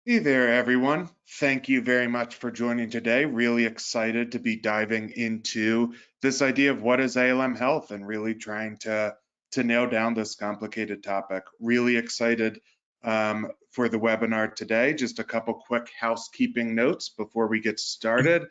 Hey there, everyone. Thank you very much for joining today. Really excited to be diving into this idea of what is ALM health and really trying to nail down this complicated topic. Really excited for the webinar today. Just a couple quick housekeeping notes before we get started.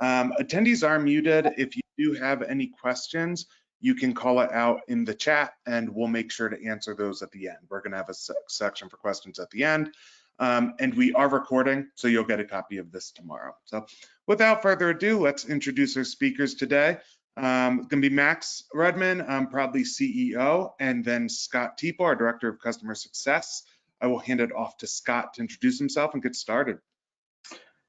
Attendees are muted. If you do have any questions, you can call it out in the chat and we'll make sure to answer those at the end. We're going to have a section for questions at the end. And we are recording, so you'll get a copy of this tomorrow. So without further ado, let's introduce our speakers today. It's going to be Max Redman, Prodly CEO, and then Scott Teeple, our Director of Customer Success. I will hand it off to Scott to introduce himself and get started.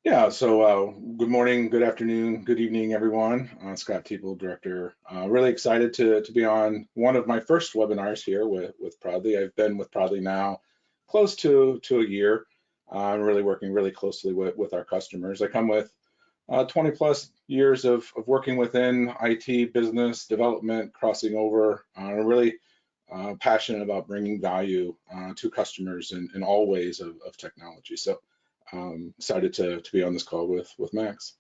Yeah, so good morning, good afternoon, good evening, everyone. Scott Teeple, Director. Really excited to be on one of my first webinars here with Prodly. I've been with Prodly now close to a year. I'm really working really closely with our customers. I come with 20 plus years of working within IT, business, development, crossing over. I'm really passionate about bringing value to customers in all ways of technology. So excited to be on this call with Max.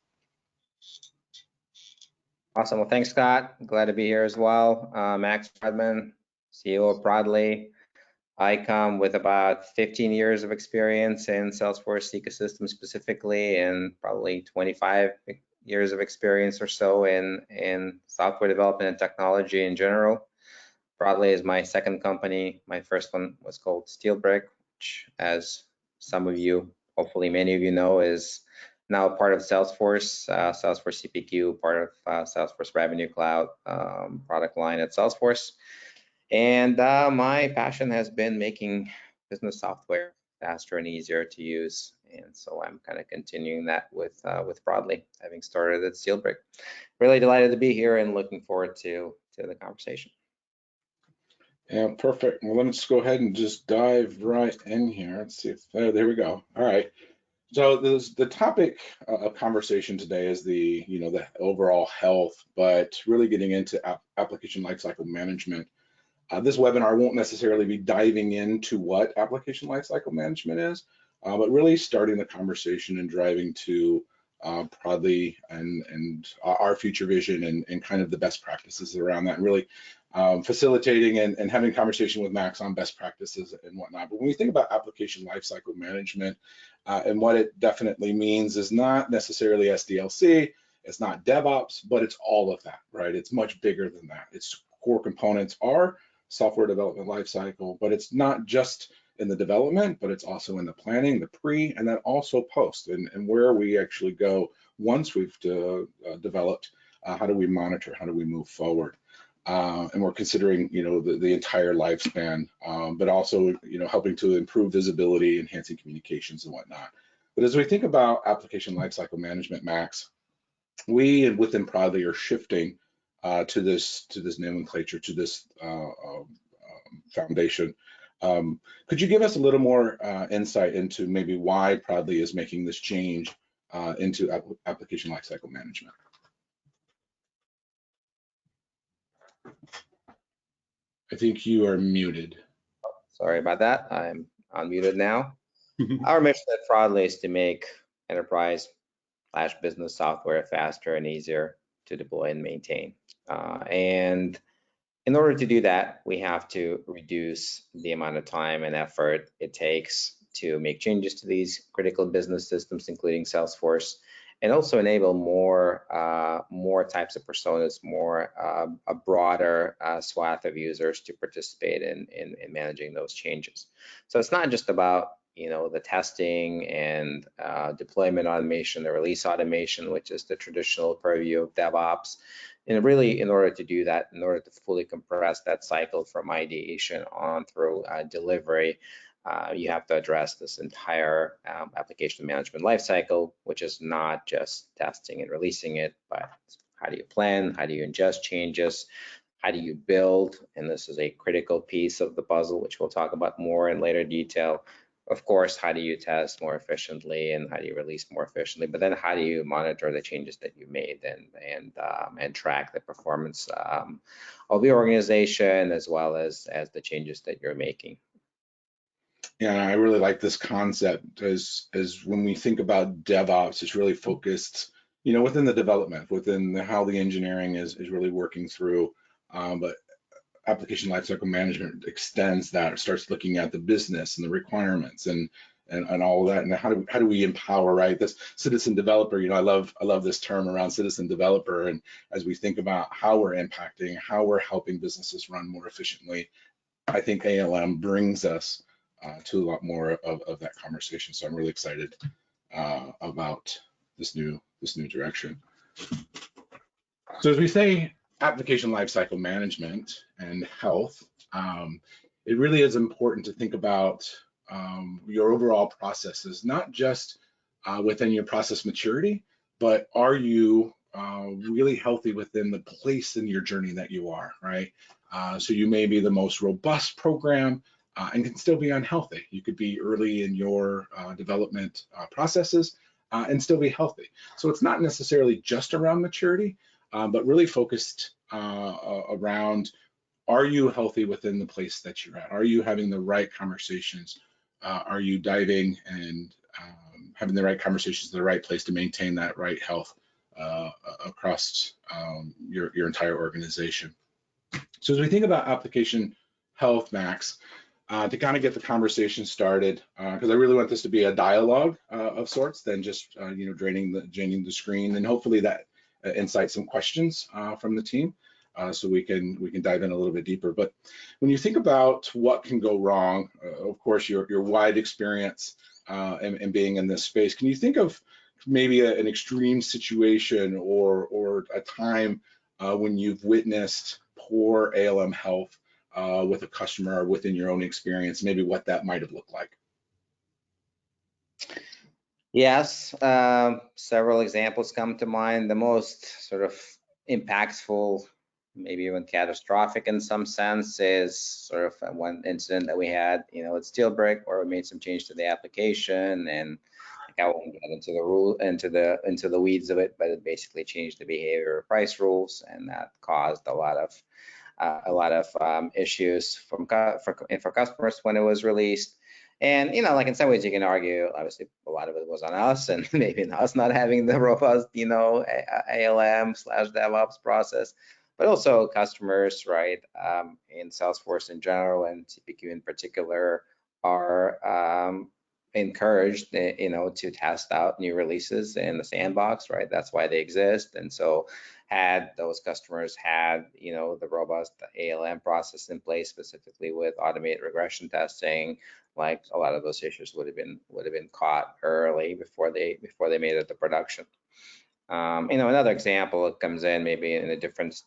Awesome. Well, thanks, Scott. Glad to be here as well. Max Redman, CEO of Prodly. I come with about 15 years of experience in Salesforce ecosystem specifically, and probably 25 years of experience or so in software development and technology in general. Prodly is my second company. My first one was called Steelbrick, which, as some of you, hopefully many of you know, is now part of Salesforce, Salesforce CPQ, part of Salesforce Revenue Cloud product line at Salesforce. And my passion has been making business software faster and easier to use. And so I'm kind of continuing that with Prodly, having started at Steelbrick. Really delighted to be here and looking forward to the conversation. Yeah, perfect. Well, let's go ahead and just dive right in here. Let's see if, there we go. All right. So the topic of conversation today is the overall health, but really getting into application lifecycle management. This webinar won't necessarily be diving into what application lifecycle management is, but really starting the conversation and driving to Prodly and our future vision and kind of the best practices around that, and really facilitating and having a conversation with Max on best practices and whatnot. But when we think about application lifecycle management and what it definitely means is not necessarily SDLC, it's not DevOps, but it's all of that, right? It's much bigger than that. Its core components are software development lifecycle, but it's not just in the development, but it's also in the planning, the pre, and then also post, and where we actually go once we've developed, how do we monitor, how do we move forward? And we're considering, the entire lifespan, but also, helping to improve visibility, enhancing communications and whatnot. But as we think about application lifecycle management, Max, we within Prodly are shifting to this nomenclature, to this foundation. Could you give us a little more insight into maybe why Prodly is making this change into application lifecycle management? I think you are muted. Sorry about that. I'm unmuted now. Our mission at Prodly is to make enterprise/business software faster and easier to deploy and maintain. And in order to do that, we have to reduce the amount of time and effort it takes to make changes to these critical business systems, including Salesforce, and also enable more types of personas, a broader swath of users to participate in managing those changes. So it's not just about the testing and deployment automation, the release automation, which is the traditional purview of DevOps. And really, in order to do that, in order to fully compress that cycle from ideation on through delivery, you have to address this entire application management lifecycle, which is not just testing and releasing it, but how do you plan, how do you ingest changes, how do you build, and this is a critical piece of the puzzle, which we'll talk about more in later detail. Of course, how do you test more efficiently and how do you release more efficiently? But then how do you monitor the changes that you made and track the performance of the organization as well as the changes that you're making? And I really like this concept as when we think about DevOps, it's really focused, within the development, within how the engineering is really working through. But application lifecycle management extends that, starts looking at the business and the requirements and all of that, and how do we empower, right? This citizen developer, I love this term around citizen developer, and as we think about how we're impacting, how we're helping businesses run more efficiently, I think ALM brings us to a lot more of that conversation. So I'm really excited about this new direction. So as we say, application lifecycle management and health, it really is important to think about your overall processes, not just within your process maturity, but are you really healthy within the place in your journey that you are, right? So you may be the most robust program and can still be unhealthy. You could be early in your development processes and still be healthy. So it's not necessarily just around maturity, but really focused around, are you healthy within the place that you're at? Are you having the right conversations? Are you diving and having the right conversations in the right place to maintain that right health across your entire organization? So as we think about application health, Max, to kind of get the conversation started, because I really want this to be a dialogue of sorts than just draining the screen, and hopefully that incites some questions from the team, so we can dive in a little bit deeper. But when you think about what can go wrong, of course your wide experience and being in this space, can you think of maybe an extreme situation or a time when you've witnessed poor ALM health with a customer or within your own experience, maybe what that might have looked like? Yes, several examples come to mind. The most sort of impactful, maybe even catastrophic in some sense, is sort of one incident that we had, at Steelbrick, where we made some change to the application, and I won't get into the weeds of it, but it basically changed the behavior of price rules, and that caused a lot of issues for customers when it was released. And like in some ways you can argue, obviously a lot of it was on us, and maybe us not having the robust ALM/DevOps process, but also customers, right? In Salesforce in general and CPQ in particular are encouraged, to test out new releases in the sandbox, right? That's why they exist. And so had those customers had, the robust ALM process in place, specifically with automated regression testing, like a lot of those issues would have been caught early before they made it to production. Another example, it comes in maybe in a different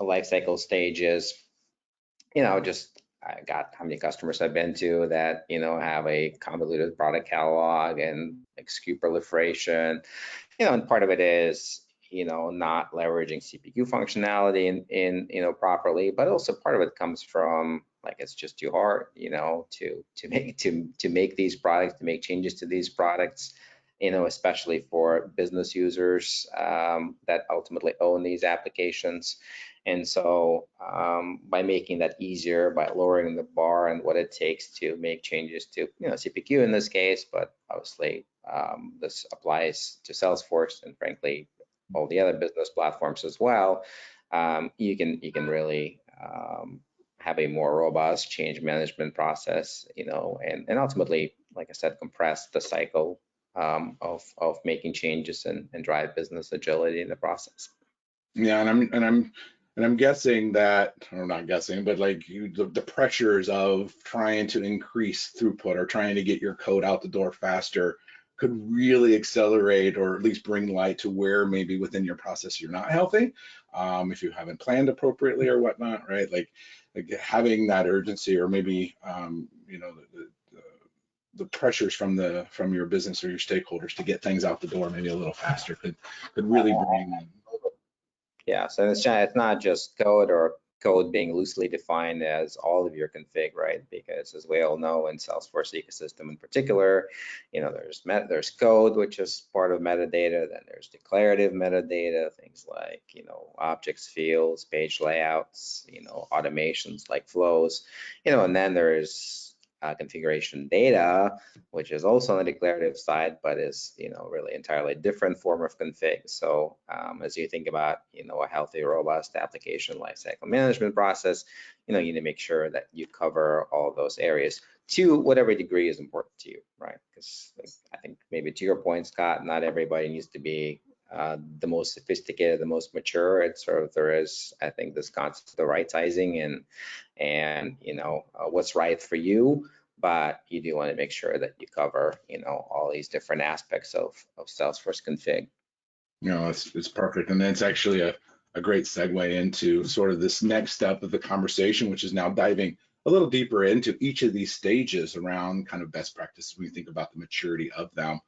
life cycle stages. Just I got how many customers I've been to that have a convoluted product catalog and like SKU proliferation. And part of it is not leveraging CPQ functionality in properly, but also part of it comes from like it's just too hard to make these products, to make changes to these products, especially for business users that ultimately own these applications. And so by making that easier, by lowering the bar and what it takes to make changes to CPQ in this case, but obviously this applies to Salesforce and frankly all the other business platforms as well, you can really have a more robust change management process, and ultimately, like I said, compress the cycle of making changes and drive business agility in the process. Yeah, and I'm guessing that, or not guessing, but like the pressures of trying to increase throughput or trying to get your code out the door faster could really accelerate or at least bring light to where maybe within your process you're not healthy, if you haven't planned appropriately or whatnot, right? Like having that urgency, or maybe the pressures from your business or your stakeholders to get things out the door maybe a little faster could really bring. Yeah, so it's not just code or code being loosely defined as all of your config, right? Because as we all know, in Salesforce ecosystem in particular, there's code, which is part of metadata. Then there's declarative metadata, things like objects, fields, page layouts, automations like flows, and then there's configuration data, which is also on the declarative side, but is, really entirely different form of config. So as you think about, a healthy, robust application lifecycle management process, you need to make sure that you cover all those areas to whatever degree is important to you, right? Because I think maybe to your point, Scott, not everybody needs to be the most sophisticated, the most mature. It's sort of, there is, I think, this concept of right sizing and what's right for you, but you do want to make sure that you cover, all these different aspects of Salesforce config. It's perfect. And it's actually a great segue into sort of this next step of the conversation, which is now diving a little deeper into each of these stages around kind of best practices when you think about the maturity of them.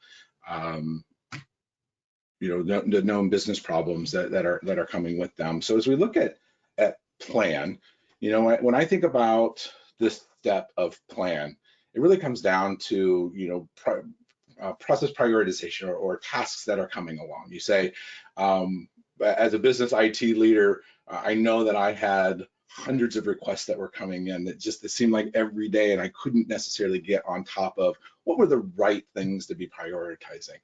The known business problems that are coming with them. So as we look at plan, when I think about this step of plan, it really comes down to process prioritization or tasks that are coming along. You say, as a business IT leader, I know that I had hundreds of requests that were coming in that it seemed like every day, and I couldn't necessarily get on top of what were the right things to be prioritizing.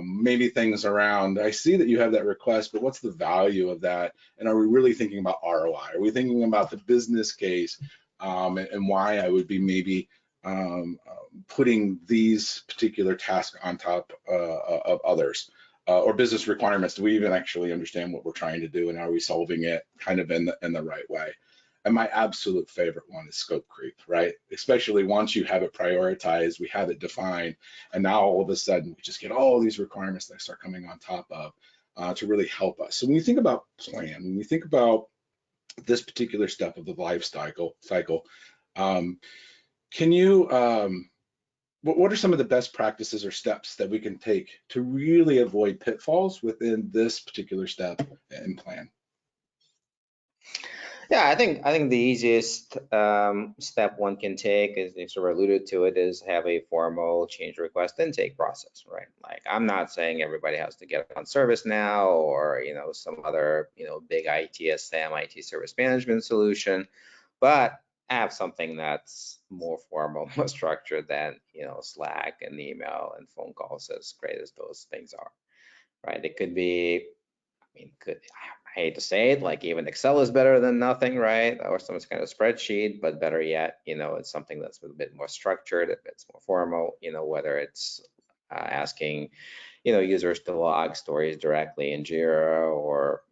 Maybe things around, I see that you have that request, but what's the value of that? And are we really thinking about ROI? Are we thinking about the business case and why I would be maybe putting these particular tasks on top of others? Or business requirements? Do we even actually understand what we're trying to do, and are we solving it kind of in the right way? And my absolute favorite one is scope creep, right? Especially once you have it prioritized, we have it defined, and now all of a sudden we just get all these requirements that start coming on top of to really help us. So when we think about plan, when we think about this particular step of the life cycle, can you what are some of the best practices or steps that we can take to really avoid pitfalls within this particular step and plan? Yeah, I think the easiest step one can take, is you sort of alluded to it, is have a formal change request intake process, right? Like, I'm not saying everybody has to get on ServiceNow or some other big ITSM, IT service management solution, but have something that's more formal, more structured than Slack and email and phone calls, as great as those things are, right? It could be, I hate to say it, like even Excel is better than nothing, right? Or some kind of spreadsheet, but better yet, it's something that's a bit more structured, a bit more formal, whether it's asking, users to log stories directly in Jira or,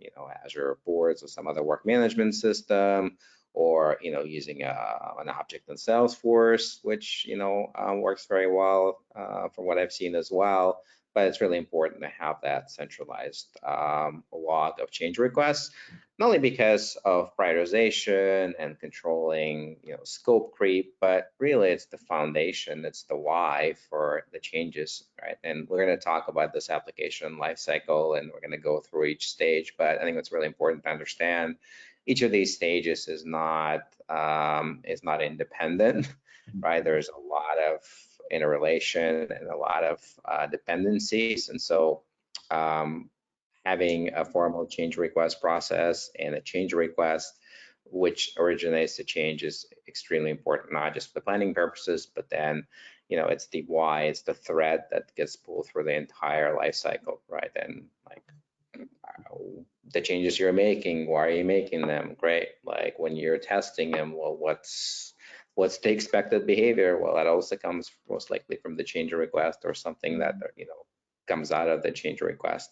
Azure boards or some other work management system, or, using an object in Salesforce, which, works very well from what I've seen as well. But it's really important to have that centralized log of change requests, not only because of prioritization and controlling, scope creep, but really it's the foundation, it's the why for the changes, right? And we're going to talk about this application lifecycle, and we're going to go through each stage. But I think it's really important to understand each of these stages is not independent, right? There's a lot of interrelation and a lot of dependencies, and so having a formal change request process and a change request which originates the change is extremely important, not just for planning purposes, but then it's the why, it's the thread that gets pulled through the entire life cycle, right? And like, the changes you're making, why are you making them? Great. Like, when you're testing them, well, what's the expected behavior? Well, that also comes most likely from the change request or something that comes out of the change request.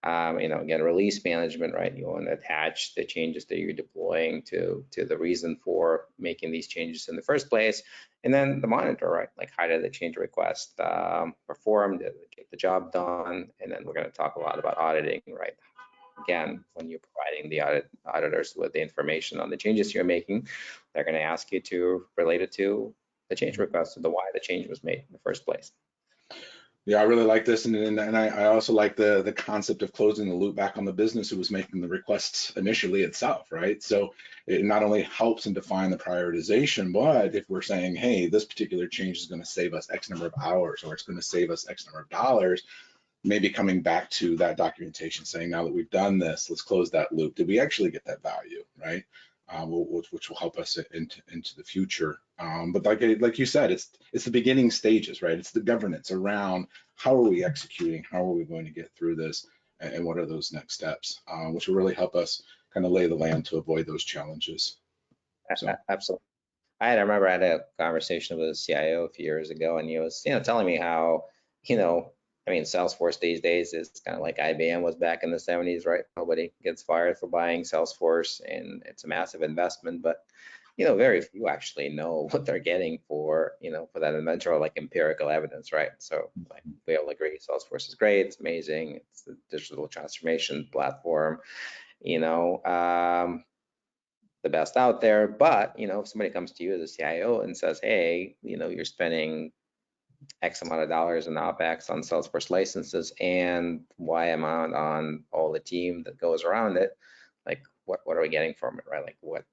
Again, release management, right? You want to attach the changes that you're deploying to the reason for making these changes in the first place. And then the monitor, right? Like, how did the change request perform? Did it get the job done? And then we're going to talk a lot about auditing, right? Again, when you're providing the auditors with the information on the changes you're making, they're going to ask you to relate it to the change request, to the why the change was made in the first place. Yeah, I really like this, and I also like the concept of closing the loop back on the business who was making the requests initially itself, right? So it not only helps and define the prioritization, but if we're saying, hey, this particular change is going to save us X number of hours, or it's going to save us X number of dollars, maybe coming back to that documentation saying, now that we've done this, let's close that loop. Did we actually get that value, right? which will help us into the future. But like you said, it's the beginning stages, right? It's the governance around how are we executing, how are we going to get through this, and what are those next steps, which will really help us kind of lay the land to avoid those challenges. So. Absolutely. I remember I had a conversation with a CIO a few years ago, and he was, telling me how, I mean, Salesforce these days is kind of like IBM was back in the 70s, right? Nobody gets fired for buying Salesforce, and it's a massive investment, but very few actually know what they're getting for, for that inventory, like empirical evidence, right? So like, we all agree Salesforce is great, it's amazing, it's the digital transformation platform, the best out there. But if somebody comes to you as a CIO and says, hey, you're spending X amount of dollars in OpEx on Salesforce licenses and Y amount on all the team that goes around it, like what are we getting from it, right? Like what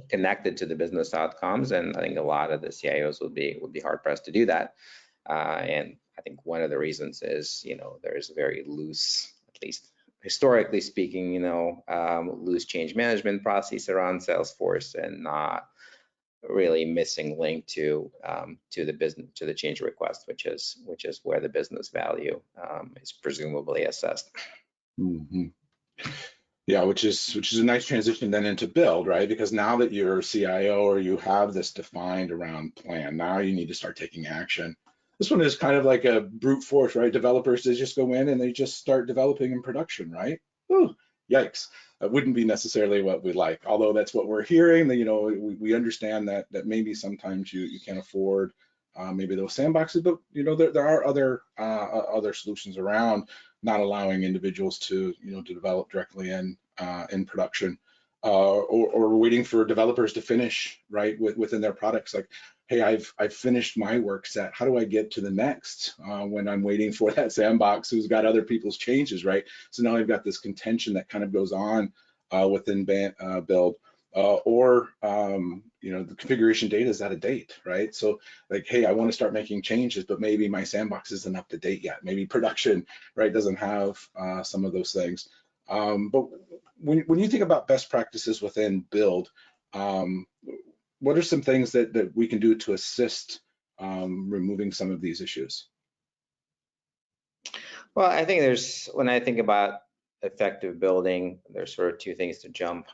connected to the business outcomes? And I think a lot of the CIOs would be hard pressed to do that. And I think one of the reasons is there's very loose, at least historically speaking, loose change management process around Salesforce, and not really missing link to the business, to the change request, which is where the business value is presumably assessed. Mm-hmm. Yeah, which is a nice transition then into build, right? Because now that you're a CIO or you have this defined around plan, now you need to start taking action. This one is kind of like a brute force, right? Developers, they just go in and they just start developing in production, right? Ooh, yikes. That wouldn't be necessarily what we like, although that's what we're hearing. That we understand that maybe sometimes you can't afford maybe those sandboxes, but there are other solutions around, not allowing individuals to to develop directly in production, or waiting for developers to finish right within their products. Like, hey, I've finished my work set. How do I get to the next when I'm waiting for that sandbox who's got other people's changes, right? So now I've got this contention that kind of goes on within build. Or the configuration data is out of date, right? So like, hey, I want to start making changes, but maybe my sandbox isn't up to date yet. Maybe production, right, doesn't have some of those things. But when you think about best practices within build, what are some things that we can do to assist removing some of these issues? Well, I think when I think about effective building, there's sort of two things to jump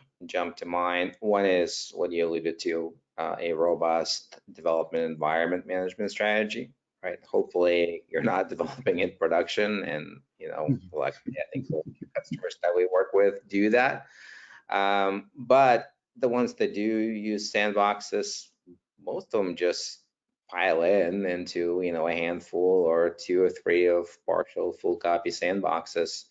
to mind. One is what you alluded to, a robust development environment management strategy, right? Hopefully you're not developing in production, and luckily I think the customers that we work with do that. But the ones that do use sandboxes, most of them just pile into a handful or 2 or 3 of partial full copy sandboxes,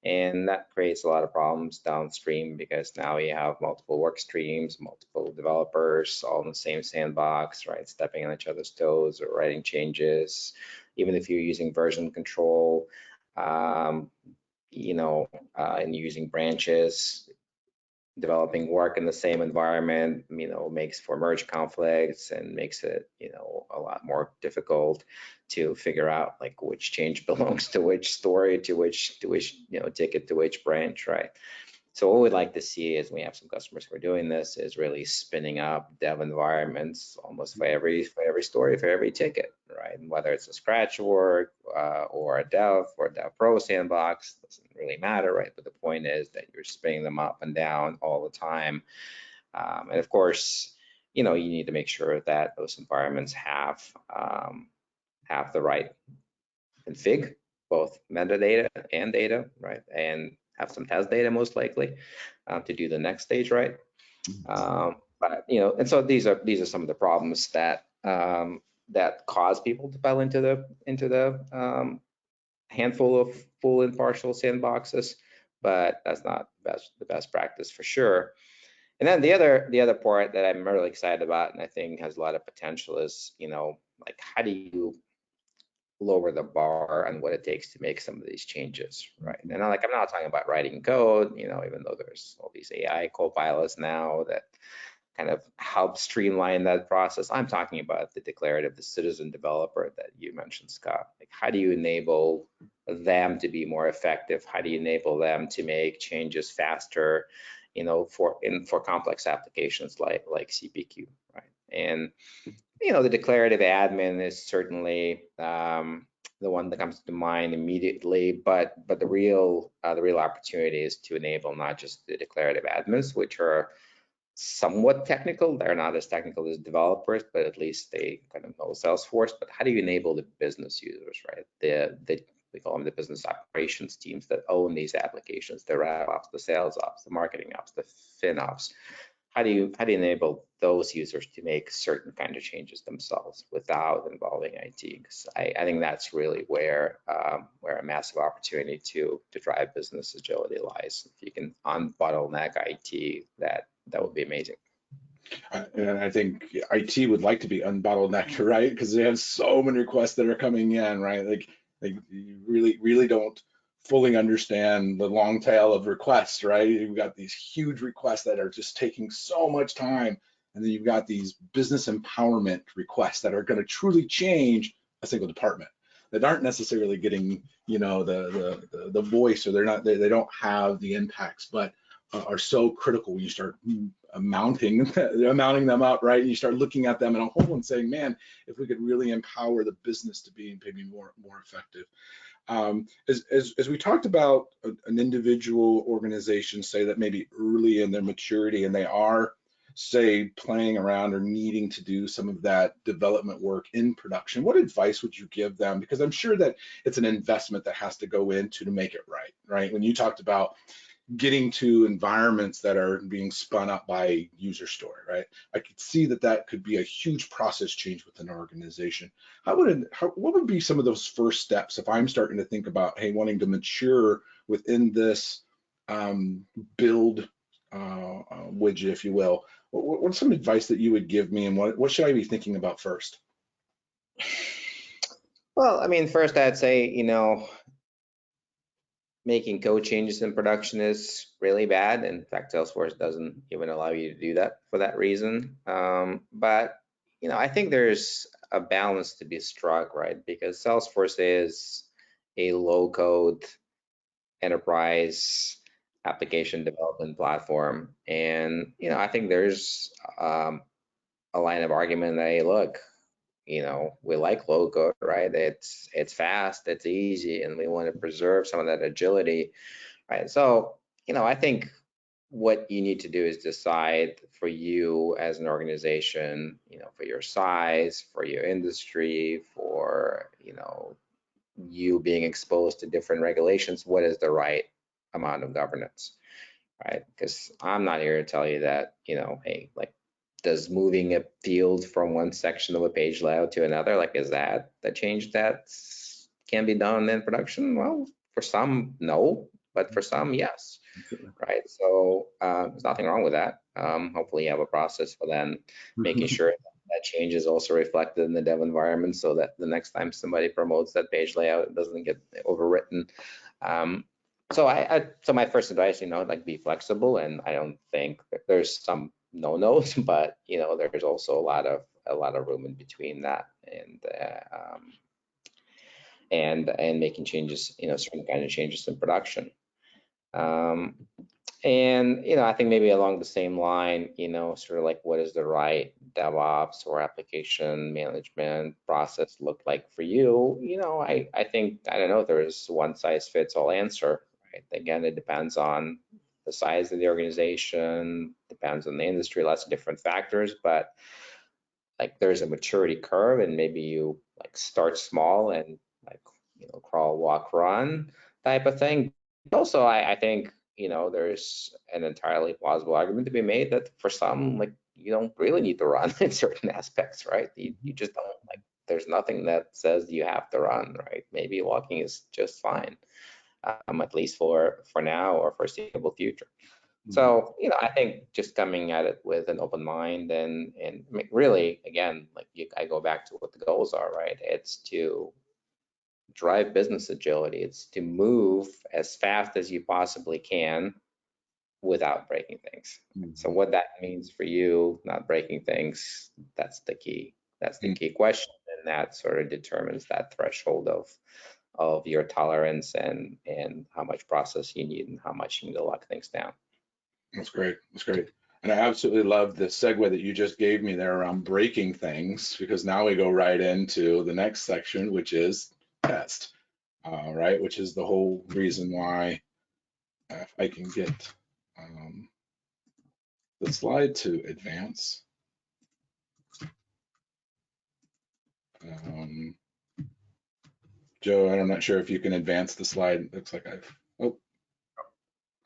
and that creates a lot of problems downstream, because now you have multiple work streams, multiple developers all in the same sandbox, right, stepping on each other's toes or writing changes. Even if you're using version control, and using branches, developing work in the same environment, makes for merge conflicts and makes it, a lot more difficult to figure out like which change belongs to which story, to which ticket, to which branch, right? So what we'd like to see is, we have some customers who are doing this, is really spinning up dev environments almost for every story, for every ticket, right? And whether it's a scratch org or a dev or a dev pro sandbox, doesn't really matter, right? But the point is that you're spinning them up and down all the time. And of course, you need to make sure that those environments have the right config, both metadata and data, right? And have some test data most likely to do the next stage, right? But and so these are some of the problems that that cause people to fell into the handful of full and partial sandboxes, but that's not the best practice for sure. And then the other part that I'm really excited about, and I think has a lot of potential, is like, how do you lower the bar on what it takes to make some of these changes, right? And I'm not talking about writing code, even though there's all these AI co-pilots now that kind of help streamline that process. I'm talking about the declarative, the citizen developer that you mentioned, Scott. Like, how do you enable them to be more effective? How do you enable them to make changes faster? for complex applications like CPQ, right? And the declarative admin is certainly the one that comes to mind immediately, but the real opportunity is to enable not just the declarative admins, which are somewhat technical. They're not as technical as developers, but at least they kind of know Salesforce. But how do you enable the business users, right? We call them the business operations teams that own these applications, the rev ops, the sales ops, the marketing ops, the fin ops. How do you enable those users to make certain kind of changes themselves without involving IT? Because I think that's really where a massive opportunity to drive business agility lies. If you can unbottleneck IT, that would be amazing. And I think IT would like to be unbottlenecked, right? Because they have so many requests that are coming in, right? Like you really don't fully understand the long tail of requests, right? You've got these huge requests that are just taking so much time, and then you've got these business empowerment requests that are going to truly change a single department that aren't necessarily getting, the voice, or they don't have the impacts, but are so critical when you start mounting them up, right? And you start looking at them in a whole and saying, man, if we could really empower the business to be maybe more effective. As we talked about an individual organization, say that maybe early in their maturity and they are, say, playing around or needing to do some of that development work in production, what advice would you give them? Because I'm sure that it's an investment that has to go into to make it right? When you talked about getting to environments that are being spun up by user story, right? I could see that could be a huge process change within an organization. What would be some of those first steps if I'm starting to think about, hey, wanting to mature within this build widget, if you will? What's some advice that you would give me, and what should I be thinking about first? Well, I mean, first I'd say, making code changes in production is really bad. In fact, Salesforce doesn't even allow you to do that for that reason. But I think there's a balance to be struck, right? Because Salesforce is a low-code enterprise application development platform, and I think there's a line of argument that, hey, look, we like low code, right? It's fast, it's easy, and we want to preserve some of that agility, right? So, I think what you need to do is decide for you as an organization, for your size, for your industry, for, you being exposed to different regulations, what is the right amount of governance, right? Because I'm not here to tell you that, hey, like, does moving a field from one section of a page layout to another, like, is that the change that can be done in production? Well, for some, no, but for some, yes, right? So there's nothing wrong with that. Hopefully you have a process for then making sure that change is also reflected in the dev environment, so that the next time somebody promotes that page layout, it doesn't get overwritten. So my first advice, like, be flexible, and I don't think that there's some no-nos, but there's also a lot of room in between that, and making changes, certain kind of changes in production. And I think maybe along the same line, sort of like, what is the right DevOps or application management process look like for you? I think, I don't know if there's one size fits all answer, right? Again, it depends on the size of the organization, depends on the industry, lots of different factors, but like, there's a maturity curve, and maybe you like start small and like, crawl, walk, run type of thing. Also, I think, there's an entirely plausible argument to be made that for some, like, you don't really need to run in certain aspects, right? You just don't, like, there's nothing that says you have to run, right? Maybe walking is just fine, at least for now or foreseeable future. So, I think just coming at it with an open mind, and really, again, like, I go back to what the goals are, right? It's to drive business agility. It's to move as fast as you possibly can without breaking things. So what that means for you, not breaking things, that's the key. That's the key question, and that sort of determines that threshold of your tolerance and how much process you need and how much you need to lock things down. That's great. That's great. And I absolutely love the segue that you just gave me there around breaking things, because now we go right into the next section, which is test, right? Which is the whole reason why, if I can get the slide to advance. Joe, I'm not sure if you can advance the slide. It looks like oh,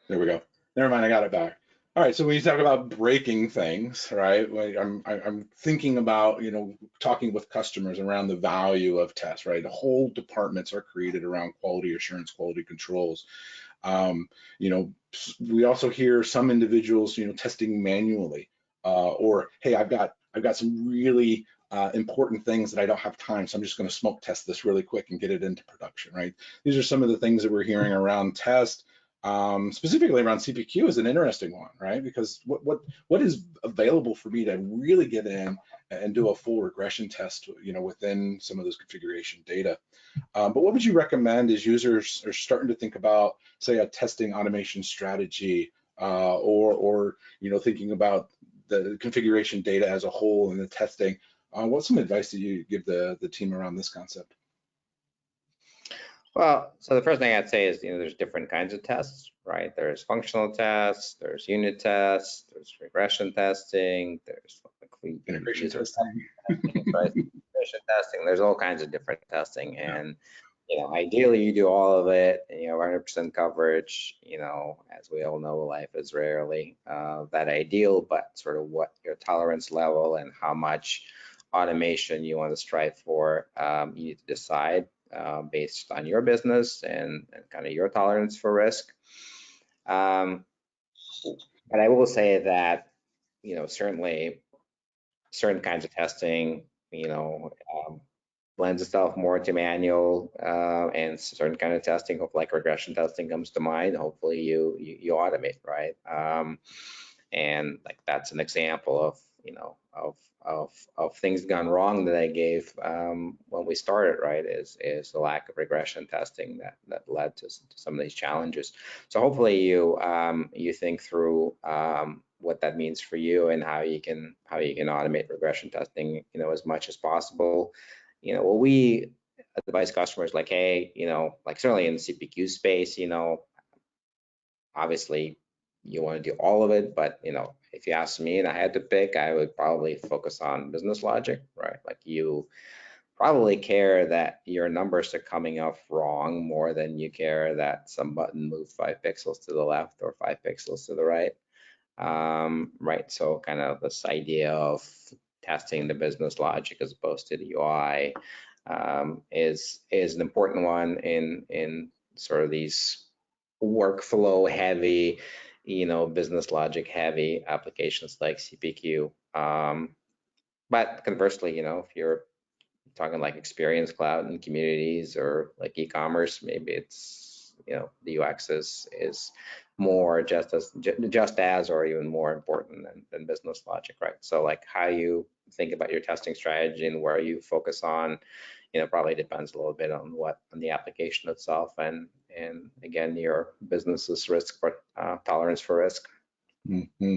there we go. Never mind, I got it back. All right, so when you talk about breaking things, right? I'm thinking about, talking with customers around the value of tests, right? The whole departments are created around quality assurance, quality controls. We also hear some individuals, testing manually, or hey, I've got some really important things that I don't have time, so I'm just going to smoke test this really quick and get it into production, right? These are some of the things that we're hearing around test. Specifically around CPQ is an interesting one, right? Because what is available for me to really get in and do a full regression test, within some of those configuration data. But what would you recommend as users are starting to think about, say, a testing automation strategy, or thinking about the configuration data as a whole and the testing? What's some advice that you give the team around this concept? Well, so the first thing I'd say is, there's different kinds of tests, right? There's functional tests, there's unit tests, there's regression testing, there's Integration testing. right? Integration testing. There's all kinds of different testing, and ideally you do all of it, and 100% coverage. As we all know, life is rarely that ideal, but sort of what your tolerance level and how much automation you want to strive for, you need to decide based on your business and kind of your tolerance for risk. But I will say that, certainly certain kinds of testing, lends itself more to manual, and certain kind of testing, like regression testing comes to mind. Hopefully you automate, right? And like that's an example of of things gone wrong that I gave when we started, right? Is the lack of regression testing that led to some of these challenges. So hopefully you think through what that means for you and how you can automate regression testing, as much as possible. What we advise customers, like, hey, like certainly in the CPQ space, obviously you want to do all of it, but if you ask me and I had to pick, I would probably focus on business logic, right? Like you probably care that your numbers are coming off wrong more than you care that some button moved 5 pixels to the left or 5 pixels to the right. Right, so kind of this idea of testing the business logic as opposed to the UI is an important one in sort of these workflow heavy, business logic heavy applications like CPQ. But conversely, if you're talking like Experience Cloud and communities or like e-commerce, maybe it's the UX is more just as or even more important than business logic, right? So like how you think about your testing strategy and where you focus on, probably depends a little bit on the application itself and again your business's risk tolerance for risk. Mm-hmm.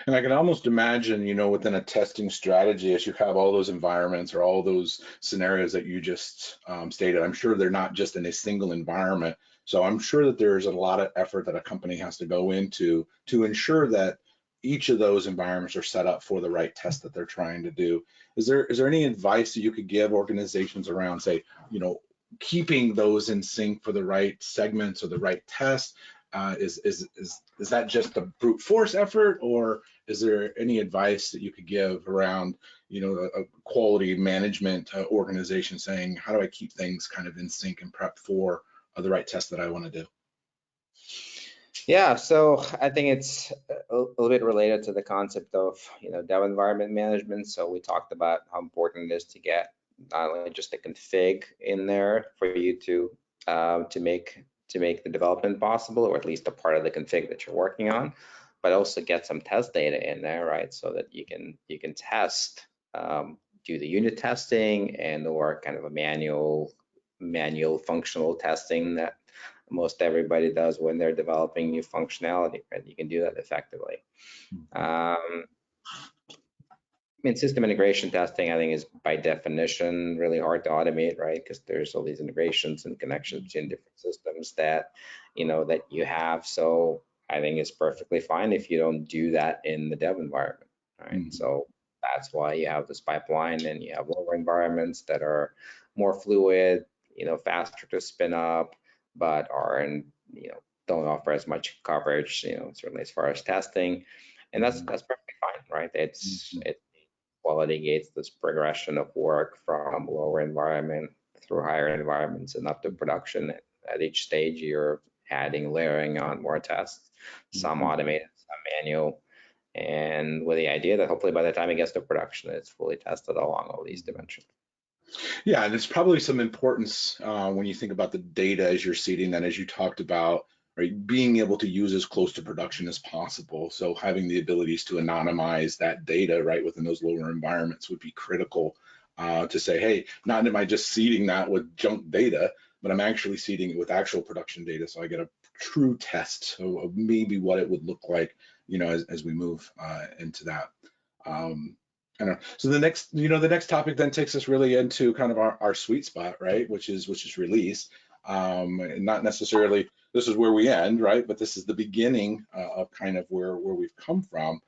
And I can almost imagine, within a testing strategy, as you have all those environments or all those scenarios that you just stated, I'm sure they're not just in a single environment. So I'm sure that there's a lot of effort that a company has to go into to ensure that each of those environments are set up for the right test that they're trying to do. Is there any advice that you could give organizations around, say, keeping those in sync for the right segments or the right tests? Is that just a brute force effort, or is there any advice that you could give around, a quality management organization saying, how do I keep things kind of in sync and prep for the right test that I want to do? Yeah, so I think it's a little bit related to the concept of dev environment management. So we talked about how important it is to get not only just the config in there for you to make the development possible, or at least a part of the config that you're working on, but also get some test data in there, right? So that you can test, do the unit testing and or kind of a manual functional testing most everybody does when they're developing new functionality, right? You can do that effectively. I mean, system integration testing, I think, is by definition really hard to automate, right? Because there's all these integrations and connections between different systems that, that you have. So I think it's perfectly fine if you don't do that in the dev environment, right? So that's why you have this pipeline, and you have lower environments that are more fluid, faster to spin up, but aren't, don't offer as much coverage, certainly as far as testing. And that's perfectly fine, right? It quality gates this progression of work from lower environment through higher environments and up to production. At each stage, you're adding, layering on more tests, some automated, some manual, and with the idea that hopefully by the time it gets to production, it's fully tested along all these dimensions. Yeah, and there's probably some importance when you think about the data as you're seeding that, as you talked about, right, being able to use as close to production as possible. So having the abilities to anonymize that data right within those lower environments would be critical to say, hey, not am I just seeding that with junk data, but I'm actually seeding it with actual production data, so I get a true test of maybe what it would look like, as we move into that. I don't know. So the next topic then takes us really into kind of our sweet spot, right? Which is release. Not necessarily this is where we end, right? But this is the beginning of kind of where we've come from.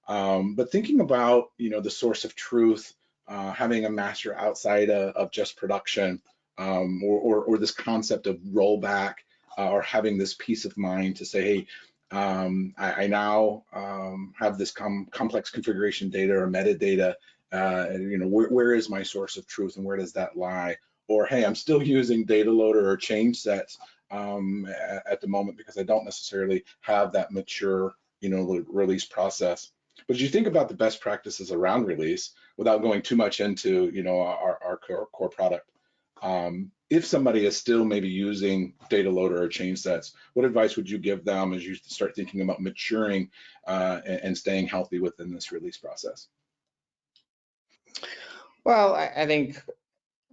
But thinking about the source of truth, having a master outside of just production, or this concept of rollback, or having this peace of mind to say, hey, I now have this complex configuration data or metadata, where is my source of truth and where does that lie? Or, hey, I'm still using data loader or change sets at the moment because I don't necessarily have that mature, release process. But as you think about the best practices around release, without going too much into, our core product, if somebody is still maybe using data loader or change sets, what advice would you give them as you start thinking about maturing and staying healthy within this release process? Well, I think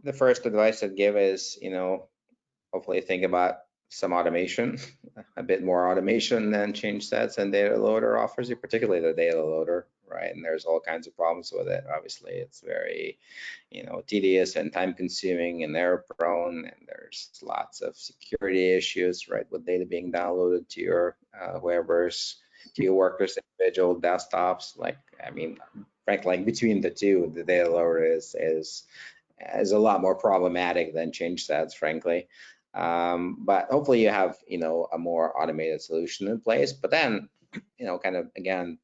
the first advice I'd give is, hopefully think about some automation, a bit more automation than change sets and data loader offers you, particularly the data loader, right? And there's all kinds of problems with it. Obviously, it's very, tedious and time consuming and error prone, and there's lots of security issues, right, with data being downloaded to your whoever's, to your workers' individual desktops. Frankly, between the two, the data loader is a lot more problematic than change sets, frankly. But hopefully you have, a more automated solution in place. But then, kind of again,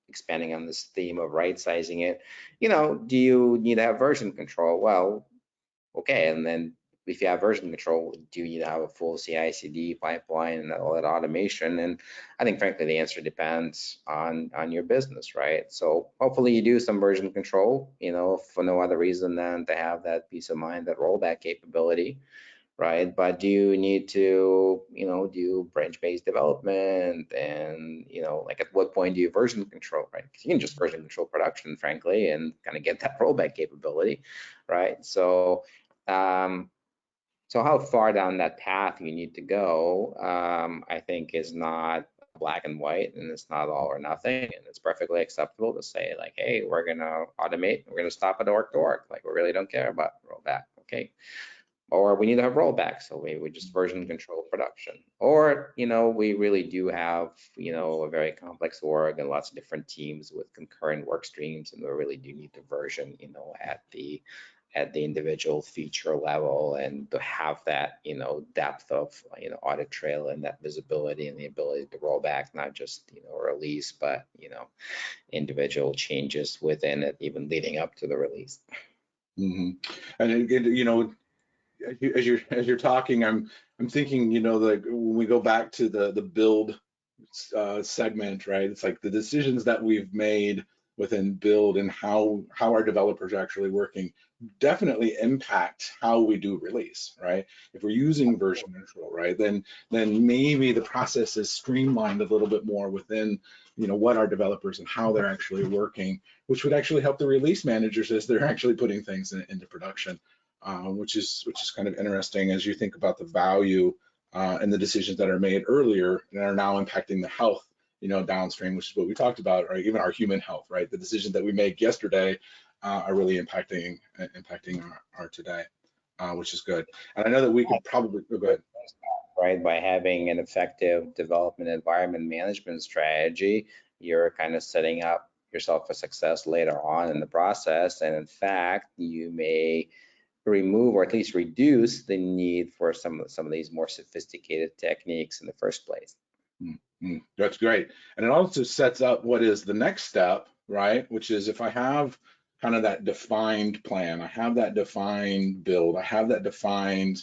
expanding on this theme of right sizing it, do you need to have version control? Well, okay. And then if you have version control, do you need to have a full CI/CD pipeline and all that automation? And I think, frankly, the answer depends on your business, right? So hopefully you do some version control, for no other reason than to have that peace of mind, that rollback capability, right? But do you need to, do branch-based development? And, at what point do you version control, right? Because you can just version control production, frankly, and kind of get that rollback capability, right? So, so how far down that path you need to go, I think is not black and white, and it's not all or nothing, and it's perfectly acceptable to say like, hey, we're gonna automate, we're gonna stop at org to org, like we really don't care about rollback, okay? Or we need to have rollback, so we just version control production. Or, we really do have, a very complex org and lots of different teams with concurrent work streams, and we really do need to version, at the individual feature level, and to have that, depth of, audit trail and that visibility and the ability to roll back, not just, release, but, individual changes within it, even leading up to the release. And again, as you're talking, I'm thinking, like when we go back to the build segment, right? It's like the decisions that we've made within build and how our developers are actually working definitely impact how we do release, right? If we're using version control, right, then maybe the process is streamlined a little bit more within, what our developers and how they're actually working, which would actually help the release managers as they're actually putting things into production, which is kind of interesting as you think about the value and the decisions that are made earlier and are now impacting the health, downstream, which is what we talked about, or even our human health, right? The decisions that we make yesterday are really impacting our today, which is good. And I know that we could probably go ahead. Right, by having an effective development environment management strategy, you're kind of setting up yourself for success later on in the process. And in fact, you may remove or at least reduce the need for some of these more sophisticated techniques in the first place. That's great. And it also sets up what is the next step, right? Which is if I have kind of that defined plan, I have that defined build, I have that defined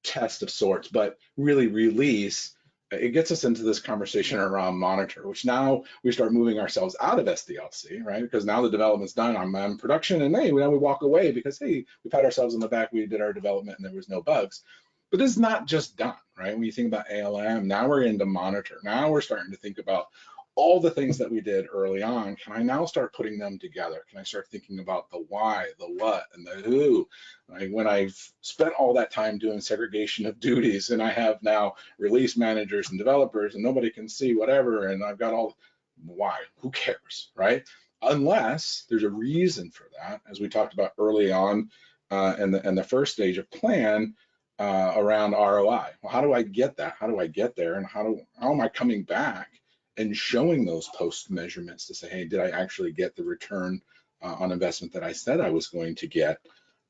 test of sorts, but really release, it gets us into this conversation around monitor, which now we start moving ourselves out of SDLC, right? Because now the development's done, I'm on production, and hey, now we walk away because, hey, we pat ourselves on the back, we did our development and there was no bugs. But it's not just done, right? When you think about ALM, now we're into monitor. Now we're starting to think about all the things that we did early on. Can I now start putting them together? Can I start thinking about the why, the what, and the who? Like when I've spent all that time doing segregation of duties and I have now release managers and developers and nobody can see whatever, and I've got all, why? Who cares, right? Unless there's a reason for that, as we talked about early on in the first stage of plan, around ROI. Well, how do I get that? How do I get there? And how am I coming back and showing those post measurements to say, hey, did I actually get the return on investment that I said I was going to get?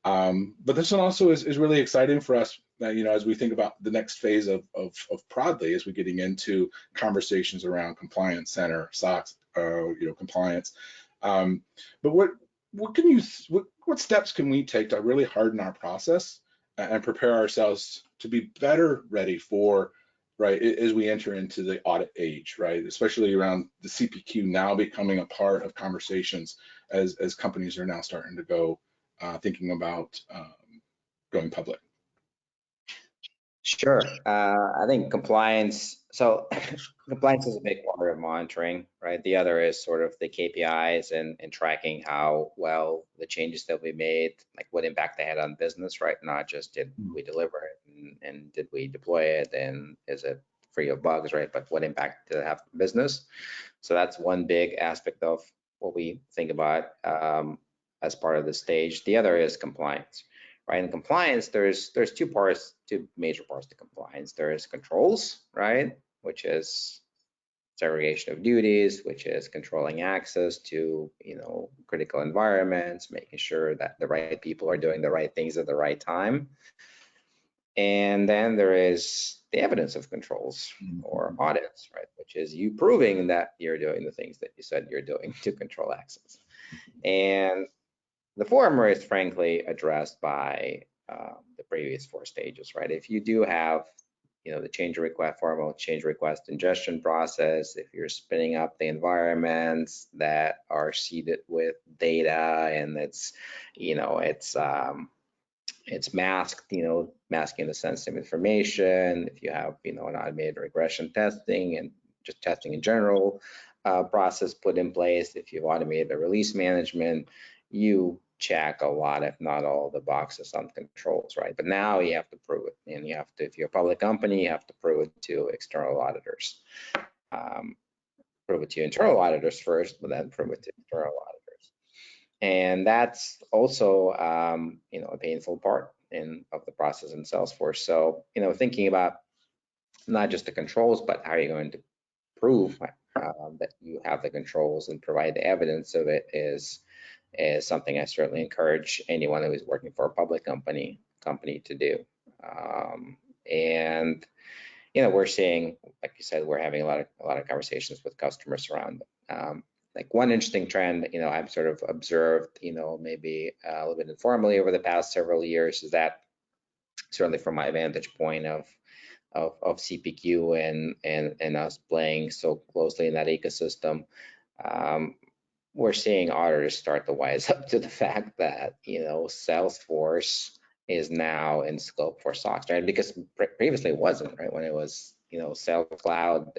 But this one also is really exciting for us, as we think about the next phase of Prodly, as we're getting into conversations around compliance center, SOX, compliance. But what steps can we take to really harden our process and prepare ourselves to be better ready for, right, as we enter into the audit age, right, especially around the CPQ now becoming a part of conversations as companies are now starting to go thinking about going public. Sure. I think compliance, so compliance is a big part of monitoring, right? The other is sort of the KPIs and tracking how well the changes that we made, like what impact they had on business, right? Not just did we deliver it and did we deploy it and is it free of bugs, right? But what impact did it have on business? So that's one big aspect of what we think about as part of the stage. The other is compliance. Right, in compliance, there's two major parts to compliance. There is controls, right, which is segregation of duties, which is controlling access to critical environments, making sure that the right people are doing the right things at the right time. And then there is the evidence of controls or audits, right, which is you proving that you're doing the things that you said you're doing to control access. And the former is frankly addressed by the previous four stages, right? If you do have, the change request, formal change request ingestion process, if you're spinning up the environments that are seeded with data and it's masked, masking the sensitive information, if you have, an automated regression testing and just testing in general process put in place, if you've automated the release management, you check a lot, if not all, the boxes on controls, right? But now you have to prove it, and you have to, if you're a public company, you have to prove it to external auditors. Prove it to internal auditors first, but then prove it to external auditors. And that's also, a painful part of the process in Salesforce. So, thinking about not just the controls, but how are you going to prove that you have the controls and provide the evidence of it is something I certainly encourage anyone who is working for a public company to do. And we're seeing, like you said, we're having a lot of conversations with customers around like one interesting trend I've sort of observed maybe a little bit informally over the past several years is that, certainly from my vantage point of CPQ and us playing so closely in that ecosystem, we're seeing auditors start to wise up to the fact that Salesforce is now in scope for SOX, right? Because previously it wasn't, right? When it was Sales Cloud,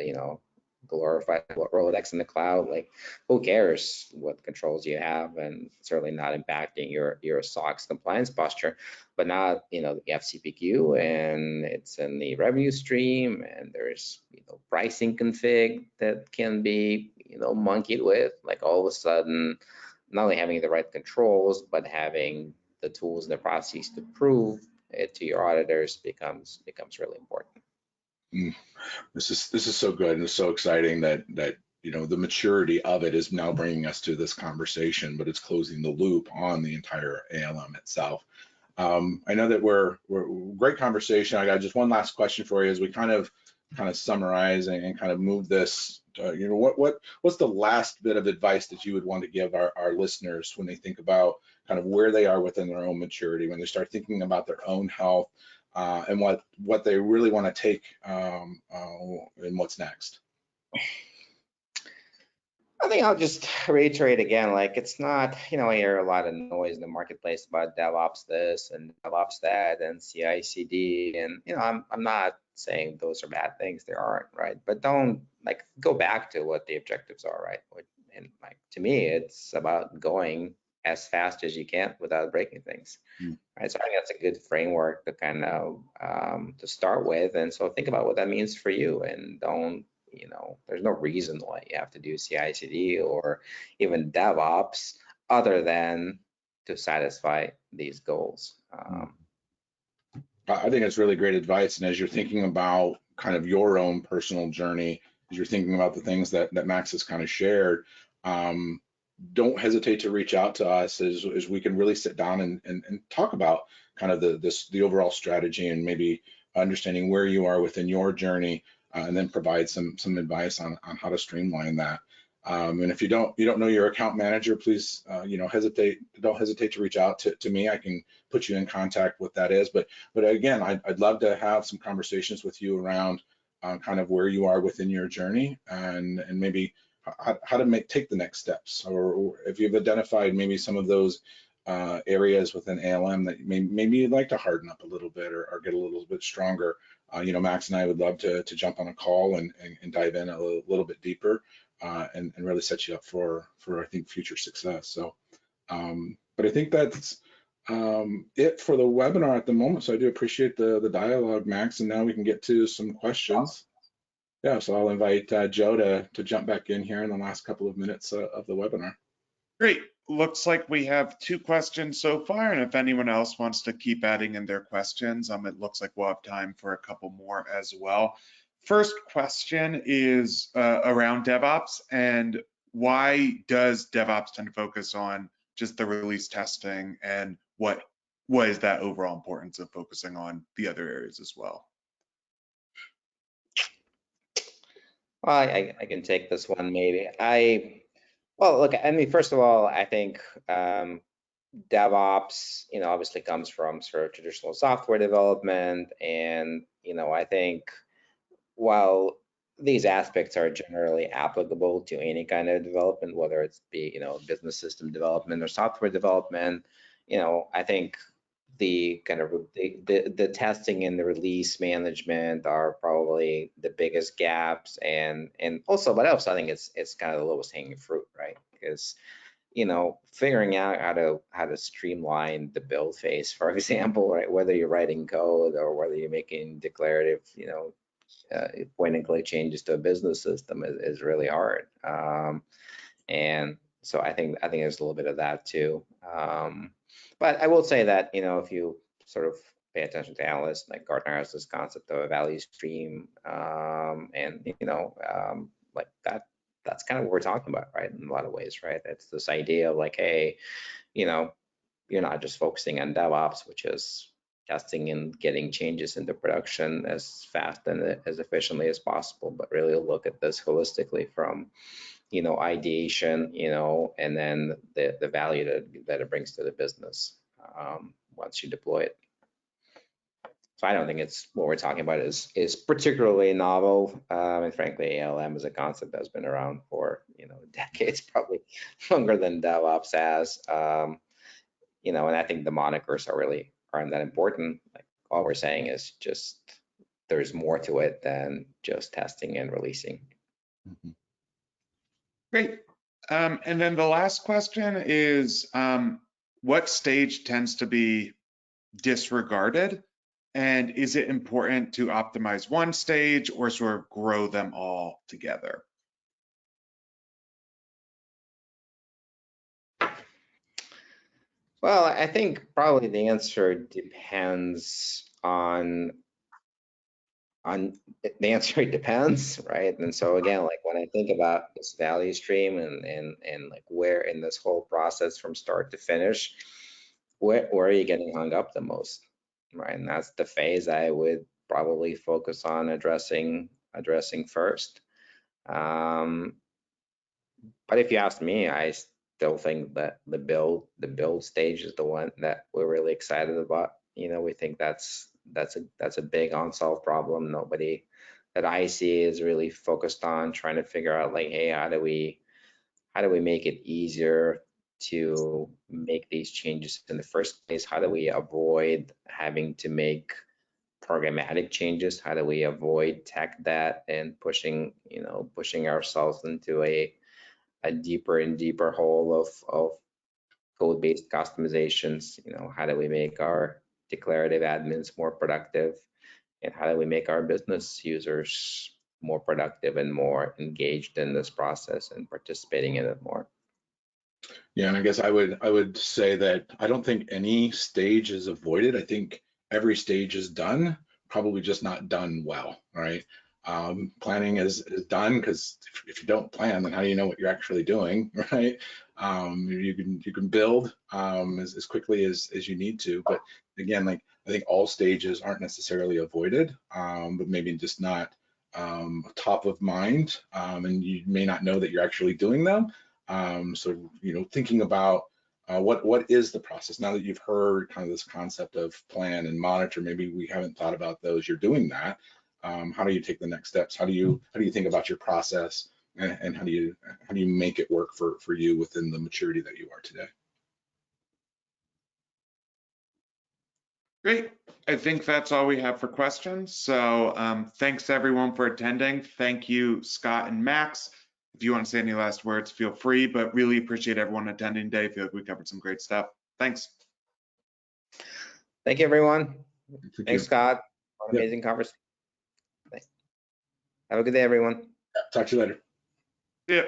glorified Rolodex in the cloud. Like, who cares what controls you have, and certainly not impacting your SOX compliance posture. But now, you have CPQ, and it's in the revenue stream, and there's pricing config that can be monkeyed with. Like, all of a sudden, not only having the right controls, but having the tools and the processes to prove it to your auditors becomes really important. This is so good, and it's so exciting that the maturity of it is now bringing us to this conversation, but it's closing the loop on the entire ALM itself. I know that we're great conversation. I got just one last question for you as we kind of summarize and kind of move this. What's the last bit of advice that you would want to give our listeners when they think about kind of where they are within their own maturity, when they start thinking about their own health, and what they really want to take, and what's next? I think I'll just reiterate again, like, it's not, I hear a lot of noise in the marketplace about DevOps this and DevOps that and CI/CD, and I'm not saying those are bad things, they aren't, right? But don't go back to what the objectives are, right? And to me, it's about going as fast as you can without breaking things, right? So I think that's a good framework to kind of to start with, and so think about what that means for you, and don't. There's no reason why you have to do CI/CD or even DevOps other than to satisfy these goals. I think it's really great advice. And as you're thinking about kind of your own personal journey, as you're thinking about the things that Max has kind of shared, don't hesitate to reach out to us as we can really sit down and talk about kind of the overall strategy and maybe understanding where you are within your journey. And then provide some advice on how to streamline that. And if you don't know your account manager, please don't hesitate to reach out to me. I can put you in contact with that is. But again, I'd love to have some conversations with you around kind of where you are within your journey, and maybe how to take the next steps, or if you've identified maybe some of those areas within ALM that maybe you'd like to harden up a little bit or get a little bit stronger. Max and I would love to jump on a call and dive in a little bit deeper, and really set you up for I think future success. So, but I think that's it for the webinar at the moment. So I do appreciate the dialogue, Max, and now we can get to some questions. Yeah, so I'll invite Joe to jump back in here in the last couple of minutes of the webinar. Great. Looks like we have 2 questions so far, and if anyone else wants to keep adding in their questions, it looks like we'll have time for a couple more as well. First question is around DevOps, and why does DevOps tend to focus on just the release testing, and what is that overall importance of focusing on the other areas as well? Well, I can take this one maybe. Well, look, first of all, I think DevOps, obviously comes from sort of traditional software development, and I think while these aspects are generally applicable to any kind of development, whether it's be business system development or software development, I think the kind of the testing and the release management are probably the biggest gaps, and also, but also I think it's kind of the lowest hanging fruit, right? Because figuring out how to streamline the build phase, for example, right, whether you're writing code or whether you're making declarative point and click changes to a business system is really hard, and so I think there's a little bit of that too. But I will say that, if you sort of pay attention to analysts, like Gartner has this concept of a value stream, and like that's kind of what we're talking about, right? In a lot of ways, right? It's this idea of like, hey, you're not just focusing on DevOps, which is testing and getting changes into production as fast and as efficiently as possible, but really look at this holistically from ideation, and then the value that it brings to the business once you deploy it. So I don't think it's what we're talking about is particularly novel, and frankly, ALM as a concept has been around for decades, probably longer than DevOps has. And I think the monikers aren't that important. Like, all we're saying is just there's more to it than just testing and releasing. Mhm. Great. And then the last question is, what stage tends to be disregarded? And is it important to optimize one stage or sort of grow them all together? Well, I think probably the answer depends on the answer. It depends, right? And so again, like when I think about this value stream and like where in this whole process from start to finish, where are you getting hung up the most, right? And that's the phase I would probably focus on addressing first. But if you ask me, I still think that the build stage is the one that we're really excited about. We think that's a big unsolved problem. Nobody that I see is really focused on trying to figure out like, hey, how do we make it easier to make these changes in the first place? How do we avoid having to make programmatic changes? How do we avoid tech debt and pushing ourselves into a deeper and deeper hole of code-based customizations? How do we make our declarative admins more productive? And how do we make our business users more productive and more engaged in this process and participating in it more? Yeah, and I guess I would say that I don't think any stage is avoided. I think every stage is done, probably just not done well, right? Planning is done, because if you don't plan, then how do you know what you're actually doing, right? You can build as quickly as you need to, but again, like I think all stages aren't necessarily avoided, but maybe just not top of mind, and you may not know that you're actually doing them. So, thinking about what is the process now that you've heard kind of this concept of plan and monitor. Maybe we haven't thought about those. You're doing that. How do you take the next steps? How do you think about your process, and how do you make it work for you within the maturity that you are today? Great. I think that's all we have for questions. So thanks everyone for attending. Thank you, Scott and Max. If you want to say any last words, feel free, but really appreciate everyone attending today. I feel like we covered some great stuff. Thanks. Thank you, everyone. Thanks, Scott. Yep. Amazing conversation. Have a good day, everyone. Talk to you later. Yeah.